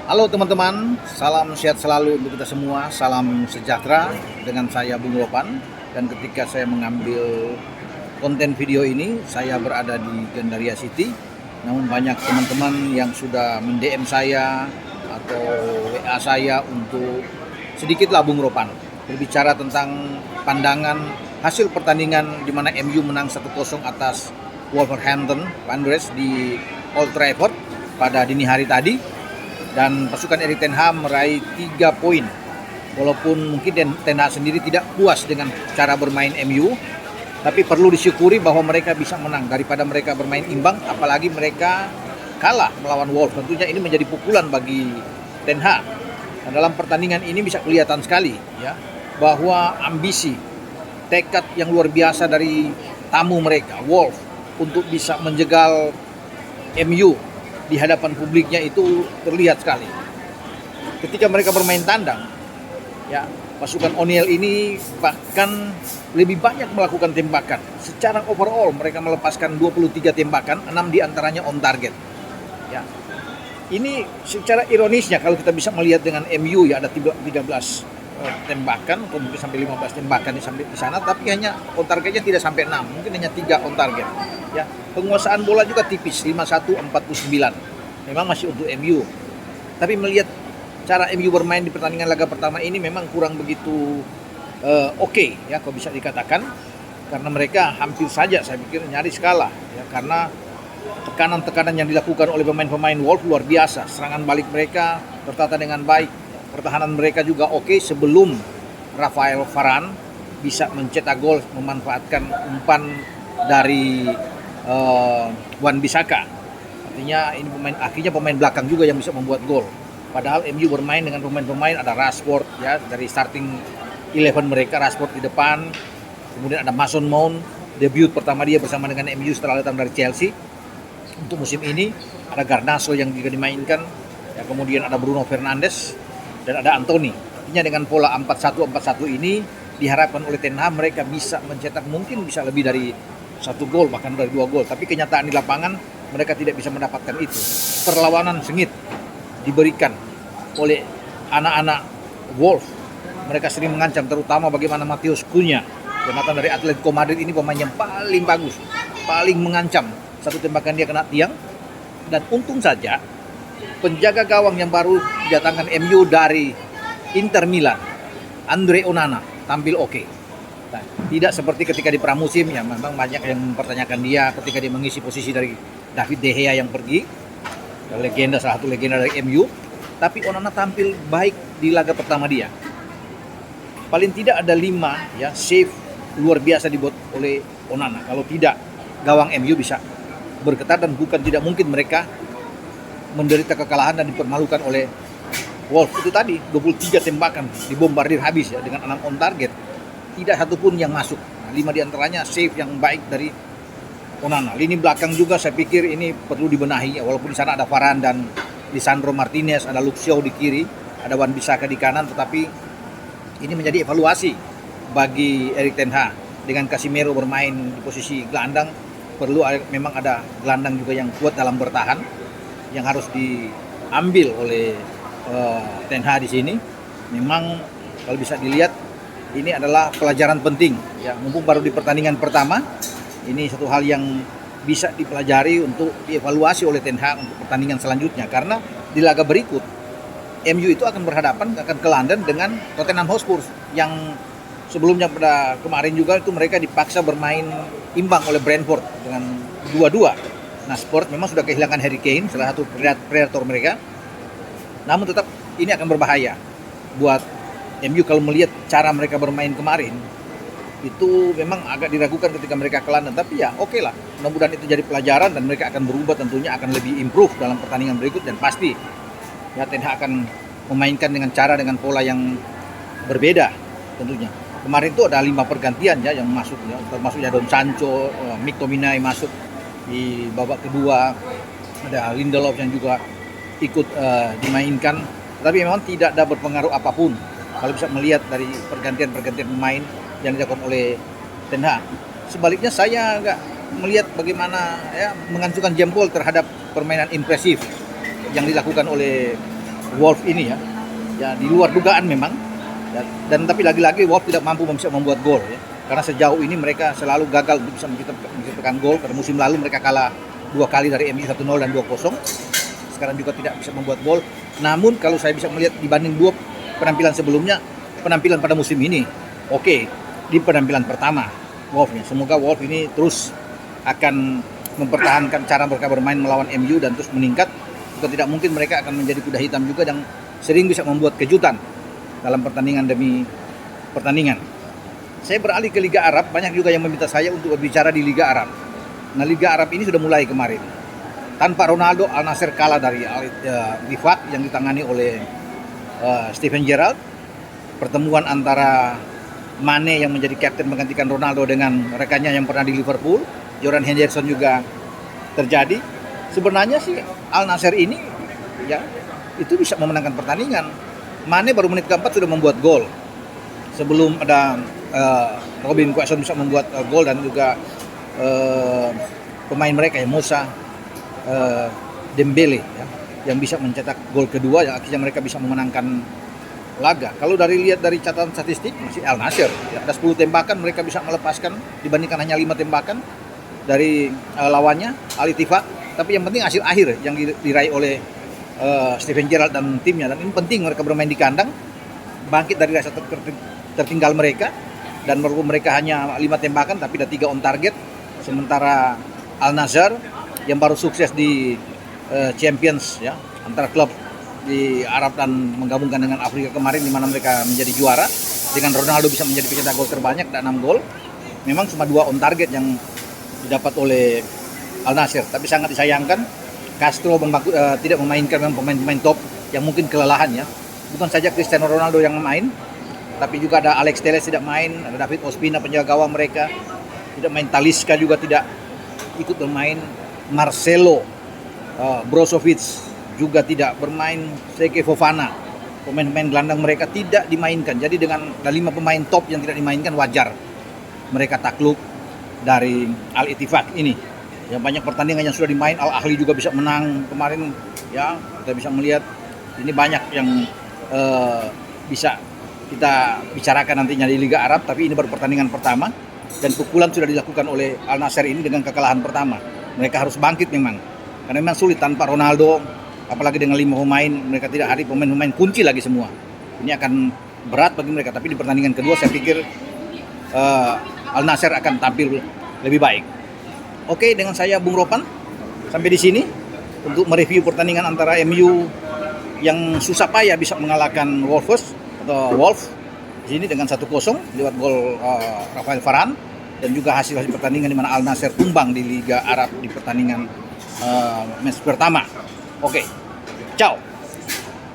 Halo teman-teman, salam sehat selalu untuk kita semua, salam sejahtera dengan saya Bung Lopan. Dan ketika saya mengambil konten video ini, saya berada di Gandaria City. Namun banyak teman-teman yang sudah mend-DM saya atau WA saya untuk sedikitlah Bung Lopan berbicara tentang pandangan hasil pertandingan di mana MU menang 1-0 atas Wolverhampton Wanderers di Old Trafford pada dini hari tadi. Dan pasukan Erik ten Hag meraih 3 poin. Walaupun mungkin ten Hag sendiri tidak puas dengan cara bermain MU, tapi perlu disyukuri bahwa mereka bisa menang daripada mereka bermain imbang, apalagi mereka kalah melawan Wolves. Tentunya ini menjadi pukulan bagi ten Hag. Dan dalam pertandingan ini bisa kelihatan sekali ya bahwa ambisi, tekad yang luar biasa dari tamu mereka Wolves untuk bisa menjegal MU di hadapan publiknya itu terlihat sekali. Ketika mereka bermain tandang, ya pasukan O'Neill ini bahkan lebih banyak melakukan tembakan. Secara overall mereka melepaskan 23 tembakan, 6 diantaranya on target. Ya, ini secara ironisnya kalau kita bisa melihat dengan MU ya ada 13 tembakan atau mungkin sampai 15 tembakan di sana, tapi hanya on targetnya tidak sampai 6, mungkin hanya 3 on target. Ya, penguasaan bola juga tipis 51-49. Memang masih untuk MU. Tapi melihat cara MU bermain di pertandingan laga pertama ini memang kurang begitu oke, ya kalau bisa dikatakan, karena mereka hampir saja saya pikir nyaris kalah ya, karena tekanan-tekanan yang dilakukan oleh pemain-pemain Wolves luar biasa. Serangan balik mereka tertata dengan baik. Pertahanan mereka juga oke sebelum Rafael Varane bisa mencetak gol memanfaatkan umpan dari Wan-Bissaka. Artinya ini akhirnya pemain belakang juga yang bisa membuat gol. Padahal MU bermain dengan pemain-pemain, ada Rashford ya dari starting 11 mereka, Rashford di depan. Kemudian ada Mason Mount, debut pertama dia bersama dengan MU setelah datang dari Chelsea. Untuk musim ini ada Garnacho yang juga dimainkan. Ya, kemudian ada Bruno Fernandes dan ada Anthony. Artinya dengan pola 4-1-4-1 ini diharapkan oleh ten Hag mereka bisa mencetak mungkin bisa lebih dari 1 gol bahkan dari 2 gol. Tapi kenyataan di lapangan mereka tidak bisa mendapatkan itu. Perlawanan sengit diberikan oleh anak-anak Wolves. Mereka sering mengancam, terutama bagaimana Matheus Cunha yang datang dari Atletico Madrid, ini pemain yang paling bagus, paling mengancam. Satu tembakan dia kena tiang. Dan untung saja penjaga gawang yang baru didatangkan MU dari Inter Milan, Andre Onana, tampil oke. Nah, tidak seperti ketika di pramusim ya, memang banyak yang mempertanyakan dia ketika dia mengisi posisi dari David De Gea yang pergi, legenda, salah satu legenda dari MU. Tapi Onana tampil baik di laga pertama dia. Paling tidak ada 5 ya save luar biasa dibuat oleh Onana. Kalau tidak, gawang MU bisa bergetar dan bukan tidak mungkin mereka menderita kekalahan dan dipermalukan oleh Wolves. Itu tadi 23 tembakan dibombardir habis ya dengan 6 on target. Tidak satupun yang masuk. Nah, 5 diantaranya save yang baik dari Onana. Lini belakang juga saya pikir ini perlu dibenahi. Walaupun di sana ada Varane dan Lisandro Martinez, ada Luke Shaw di kiri, ada Wan-Bissaka di kanan, tetapi ini menjadi evaluasi bagi Erik ten Hag. Dengan Casemiro bermain di posisi gelandang, perlu memang ada gelandang juga yang kuat dalam bertahan yang harus diambil oleh ten Hag di sini. Memang kalau bisa dilihat ini adalah pelajaran penting ya, mumpung baru di pertandingan pertama. Ini satu hal yang bisa dipelajari untuk dievaluasi oleh ten Hag untuk pertandingan selanjutnya, karena di laga berikut MU itu akan berhadapan ke London dengan Tottenham Hotspur yang sebelumnya pada kemarin juga itu mereka dipaksa bermain imbang oleh Brentford dengan 2-2. Nah, Spurs memang sudah kehilangan Harry Kane, salah satu predator mereka. Namun tetap ini akan berbahaya buat MU kalau melihat cara mereka bermain kemarin. Itu memang agak diragukan ketika mereka ke London, tapi ya oke lah. Mudah-mudahan itu jadi pelajaran dan mereka akan berubah, tentunya akan lebih improve dalam pertandingan berikut, dan pasti ya ten Hag akan memainkan dengan cara, dengan pola yang berbeda tentunya. Kemarin itu ada 5 pergantian ya yang masuk ya, termasuk Jadon Sancho, McTominay masuk di babak kedua, ada Lindelof yang juga ikut dimainkan, tapi memang tidak ada berpengaruh apapun kalau bisa melihat dari pergantian-pergantian pemain yang dilakukan oleh ten Hag. Sebaliknya saya agak melihat bagaimana ya mengancurkan jempol terhadap permainan impresif yang dilakukan oleh Wolf ini ya. Ya di luar dugaan memang. Dan tapi lagi-lagi Wolf tidak mampu bisa membuat gol ya. Karena sejauh ini mereka selalu gagal untuk bisa menciptakan gol. Karena musim lalu mereka kalah 2 kali dari MU 1-0 dan 2-0. Sekarang juga tidak bisa membuat gol. Namun kalau saya bisa melihat dibanding 2 penampilan sebelumnya, penampilan pada musim ini oke, di penampilan pertama Wolf ya. Semoga Wolf ini terus akan mempertahankan cara mereka bermain melawan MU dan terus meningkat. Jika tidak mungkin mereka akan menjadi kuda hitam juga yang sering bisa membuat kejutan dalam pertandingan demi pertandingan. Saya beralih ke Liga Arab, banyak juga yang meminta saya untuk berbicara di Liga Arab. Nah, Liga Arab ini sudah mulai kemarin. Tanpa Ronaldo, Al Nassr kalah dari Al-Ittifaq yang ditangani oleh Steven Gerrard. Pertemuan antara Mane yang menjadi kapten menggantikan Ronaldo dengan rekannya yang pernah di Liverpool, Jordan Henderson juga terjadi. Sebenarnya sih Al Nassr ini ya itu bisa memenangkan pertandingan. Mane baru menit keempat sudah membuat gol. Sebelum ada Robin Quaison bisa membuat gol dan juga pemain mereka ya Musa Dembele ya, yang bisa mencetak gol kedua yang akhirnya mereka bisa memenangkan laga. Kalau lihat dari catatan statistik masih Al Nassr ya, ada 10 tembakan mereka bisa melepaskan dibandingkan hanya 5 tembakan dari lawannya Al-Ittifaq. Tapi yang penting hasil akhir yang diraih oleh Steven Gerrard dan timnya, dan ini penting mereka bermain di kandang, bangkit dari rasa tertinggal mereka, dan walaupun mereka hanya 5 tembakan tapi ada 3 on target, sementara Al Nassr yang baru sukses di Champions ya antara klub di Arab dan menggabungkan dengan Afrika kemarin di mana mereka menjadi juara dengan Ronaldo bisa menjadi pencetak gol terbanyak dan 6 gol. Memang cuma 2 on target yang didapat oleh Al Nassr, tapi sangat disayangkan Castro tidak memainkan pemain-pemain top yang mungkin kelelahan ya. Bukan saja Cristiano Ronaldo yang main, tapi juga ada Alex Telles tidak main, ada David Ospina penjaga gawang mereka tidak main, Talisca juga tidak ikut bermain, Marcelo Brozovic juga tidak bermain, Seke Fofana, pemain-pemain gelandang mereka tidak dimainkan. Jadi dengan 5 pemain top yang tidak dimainkan, wajar mereka takluk dari Al-Ittifaq ini. Yang banyak pertandingan yang sudah dimain, Al Ahly juga bisa menang kemarin ya. Kita bisa melihat ini banyak yang bisa kita bicarakan nantinya di Liga Arab, tapi ini baru pertandingan pertama dan pukulan sudah dilakukan oleh Al Nassr ini dengan kekalahan pertama. Mereka harus bangkit memang, karena memang sulit tanpa Ronaldo, apalagi dengan 5 pemain, mereka tidak hari pemain-pemain kunci lagi semua. Ini akan berat bagi mereka, tapi di pertandingan kedua saya pikir Al Nassr akan tampil lebih baik. Oke, dengan saya Bung Ropan sampai di sini untuk mereview pertandingan antara MU yang susah payah bisa mengalahkan Wolves atau Wolf di sini dengan 1-0 lewat gol Rafael Varane, dan juga hasil pertandingan di mana Al Nassr tumbang di Liga Arab di pertandingan match pertama. Oke, ciao.